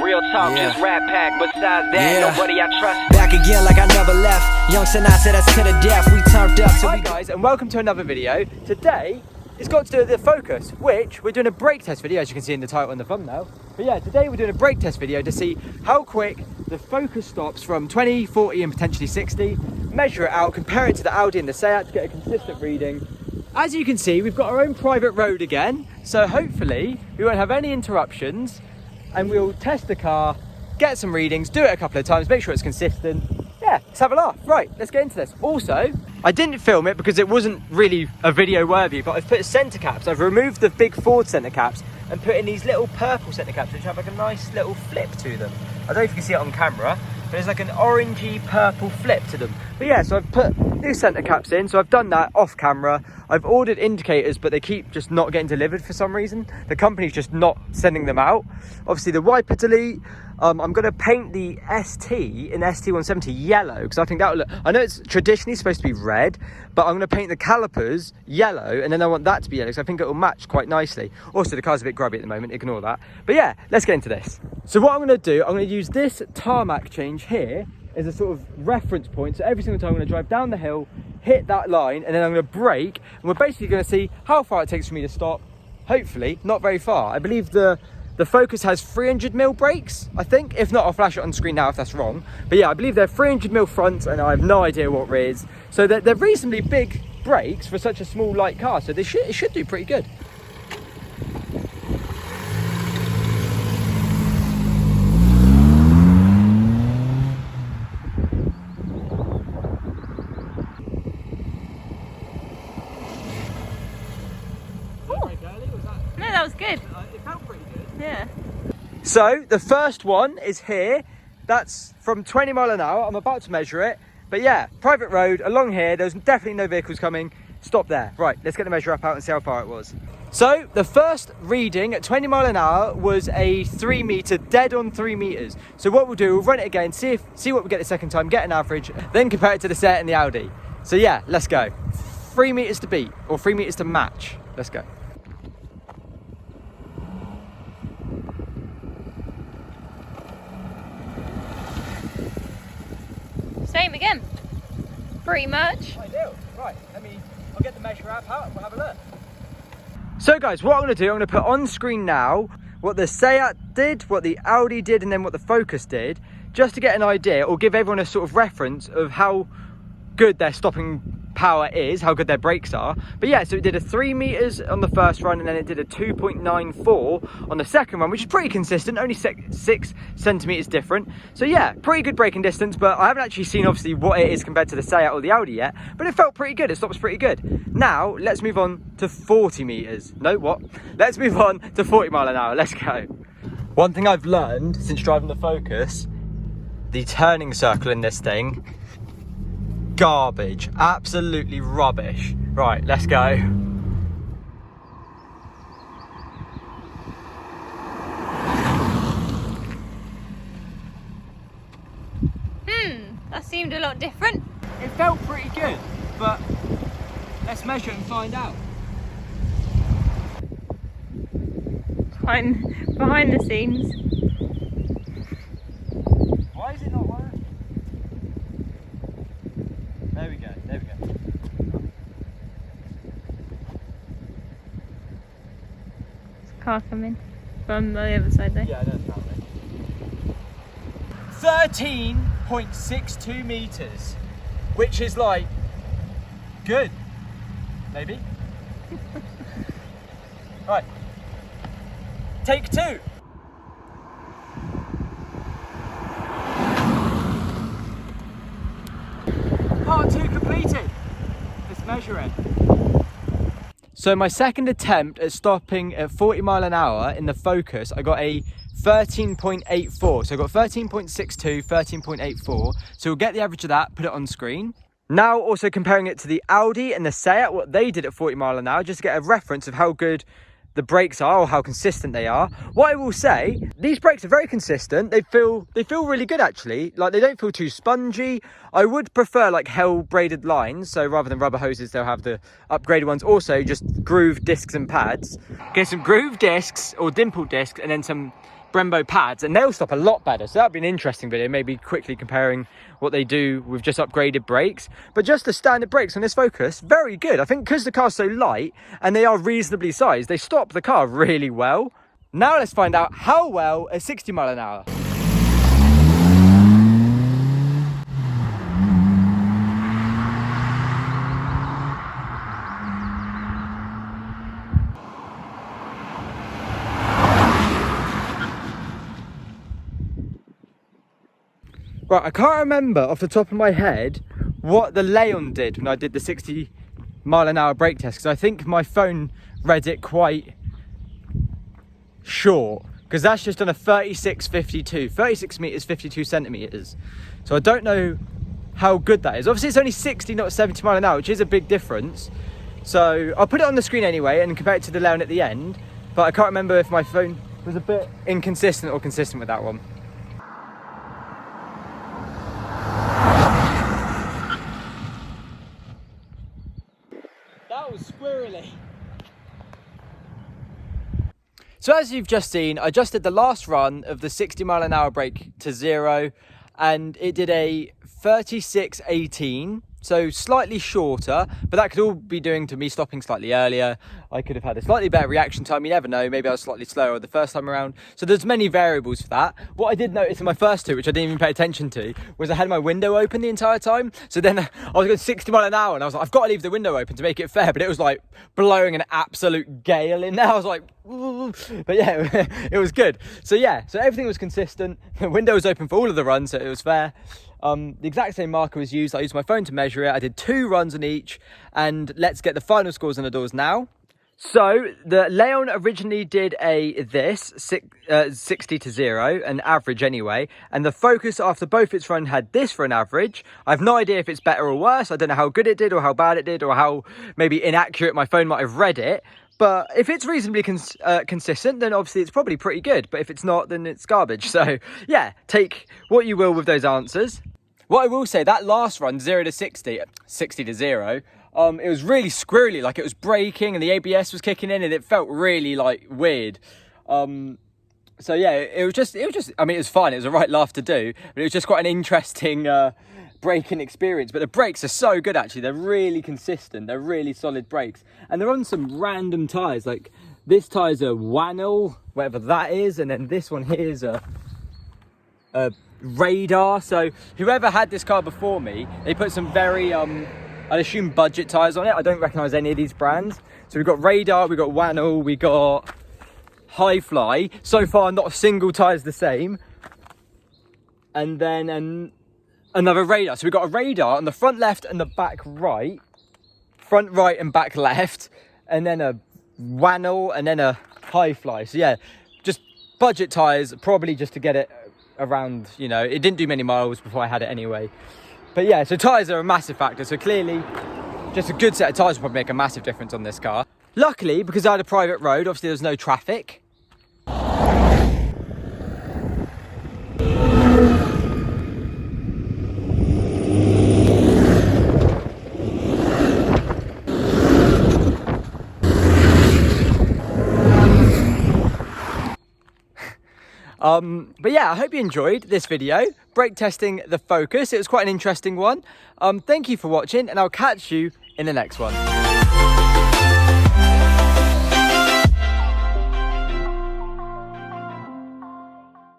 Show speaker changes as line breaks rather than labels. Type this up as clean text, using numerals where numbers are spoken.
real talk, just rap pack. Besides that, nobody I trust.
Back again like I never left. Young Sinatra, that's to the death. We turned up.
Hi guys, and welcome to another video. Today, it's got to do with the Focus, which we're doing a brake test video, as you can see in the title and the thumbnail. But yeah, today we're doing a brake test video to see how quick the Focus stops from 20, 40 and potentially 60. Measure it out, compare it to the Audi and the Seat to get a consistent reading. As you can see, we've got our own private road again, so hopefully we won't have any interruptions, and we'll test the car, get some readings, do it a couple of times, make sure it's consistent. Yeah, let's have a laugh. Right, let's get into this. Also, I didn't film it because it wasn't really a video worthy, but I've put centre caps. I've removed the big Ford centre caps and put in these little purple centre caps, which have like a nice little flip to them. I don't know if you can see it on camera, but there's like an orangey purple flip to them. But yeah, so I've put new centre caps in, so I've done that off camera. I've ordered indicators, but they keep just not getting delivered for some reason. The company's just not sending them out. Obviously the wiper delete. I'm going to paint the ST in ST170 yellow, because I think that will look, I know it's traditionally supposed to be red, but I'm going to paint the calipers yellow, and then I want that to be yellow, because I think it will match quite nicely. Also, the car's a bit grubby at the moment, ignore that. But yeah, let's get into this. So what I'm going to do, I'm going to use this tarmac change here as a sort of reference point. So every single time I'm going to drive down the hill, hit that line, and then I'm going to brake, and we're basically going to see how far it takes for me to stop. Hopefully, not very far. I believe the Focus has 300mm brakes, I think. If not, I'll flash it on screen now if that's wrong. But yeah, I believe they're 300mm fronts, and I have no idea what rears. So they're reasonably big brakes for such a small, light car. So it should do pretty good.
No, that was good.
It felt pretty good.
Yeah.
So the first one is here. That's from 20 miles an hour. I'm about to measure it. But yeah, private road along here. There's definitely no vehicles coming. Stop there. Right, let's get the measure up out and see how far it was. So the first reading at 20 miles an hour was a 3 meter, dead on 3 meters. So what we'll do, we'll run it again, see what we get the second time, get an average, then compare it to the Seat and the Audi. So yeah, let's go. 3 meters to beat, or 3 meters to match. Let's go.
Same again. Pretty much.
Ideal. Right, I'll get the measure app out and we'll have a look. So guys, what I'm going to do, I'm going to put on screen now what the Seat did, what the Audi did, and then what the Focus did, just to get an idea, or give everyone a sort of reference of how good their stopping power is, how good their brakes are. But yeah, so it did a 3 meters on the first run, and then it did a 2.94 on the second run, which is pretty consistent, only 6 centimeters different. So yeah, pretty good braking distance, but I haven't actually seen obviously what it is compared to the Seat or the Audi yet, but it felt pretty good. It stops pretty good. Now let's move on to 40 meters. No, what? Let's move on to 40 miles an hour. Let's go. One thing I've learned since driving the Focus, the turning circle in this thing, garbage, absolutely rubbish. Right, let's go.
That seemed a lot different.
It felt pretty good, but let's measure it and find out.
Behind the scenes.
Why is it not working? There we go, there we go.
There's a car coming from the other side though.
Yeah, I know it's not there. 13.62 meters, which is like good, maybe. Right, take 2. Part 2 completed. Let's measure it. So my second attempt at stopping at 40 miles an hour in the Focus, I got a 13.84. So I got 13.62, 13.84. So we'll get the average of that, put it on screen. Now also comparing it to the Audi and the Seat, what they did at 40 miles an hour, just to get a reference of how good the brakes are, or how consistent they are. What I will say, these brakes are very consistent. They feel really good actually. Like, they don't feel too spongy. I would prefer like hell braided lines, so rather than rubber hoses they'll have the upgraded ones. Also just grooved discs and pads. Get some grooved discs or dimpled discs, and then some Brembo pads, and they'll stop a lot better. So that'd be an interesting video, maybe quickly comparing what they do with just upgraded brakes. But just the standard brakes on this Focus, very good. I think because the car's so light and they are reasonably sized, they stop the car really well. Now let's find out how well at 60 mile an hour. Right, I can't remember off the top of my head what the Leon did when I did the 60 mile an hour brake test, because I think my phone read it quite short, because that's just on a 36.52, 36 meters, 52 centimeters. So I don't know how good that is. Obviously it's only 60, not 70 mile an hour, which is a big difference. So I'll put it on the screen anyway and compare it to the Leon at the end, but I can't remember if my phone was a bit inconsistent or consistent with that one. That was squirrely. So as you've just seen, I just did the last run of the 60 mile an hour brake to 0, and it did a 36.18, so slightly shorter, but that could all be doing to me stopping slightly earlier. I could have had a slightly better reaction time, you never know, maybe I was slightly slower the first time around. So there's many variables for that. What I did notice in my first two, which I didn't even pay attention to, was I had my window open the entire time. So then I was going 60 mile an hour and I was like, I've got to leave the window open to make it fair, but it was like blowing an absolute gale in there. I was like, ooh. But yeah, it was good. So yeah, so everything was consistent. The window was open for all of the runs, so it was fair. The exact same marker was used. I used my phone to measure it. I did 2 runs on each, and let's get the final scores on the doors now. So the Leon originally did a 60 to 0, an average anyway, and the Focus after both its run had this for an average. I have no idea if it's better or worse. I don't know how good it did or how bad it did or how maybe inaccurate my phone might have read it. But if it's reasonably consistent, then obviously it's probably pretty good. But if it's not, then it's garbage. So yeah, take what you will with those answers. What I will say, that last run, 0 to 60, 60 to 0, it was really squirrely. Like, it was braking and the ABS was kicking in and it felt really like weird. So yeah, it was just, I mean, it was fine. It was a right laugh to do, but it was just quite an interesting braking experience. But the brakes are so good, actually. They're really consistent. They're really solid brakes. And they're on some random tyres. Like, this tyre's a Wannell, whatever that is. And then this one here is a Radar. So whoever had this car before me, they put some very, I'd assume budget tyres on it. I don't recognise any of these brands. So we've got Radar, we've got Wannell, we got High Fly. So far, not a single tyre's the same. And then another Radar. So we've got a Radar on the front left and the back right. Front right and back left. And then a Wannell and then a High Fly. So yeah, just budget tyres, probably just to get it around, you know, it didn't do many miles before I had it anyway. But yeah, so tyres are a massive factor. So clearly, just a good set of tyres will probably make a massive difference on this car. Luckily, because I had a private road, obviously there's no traffic. But yeah, I hope you enjoyed this video, brake testing the Focus. It was quite an interesting one. Thank you for watching, and I'll catch you in the next one.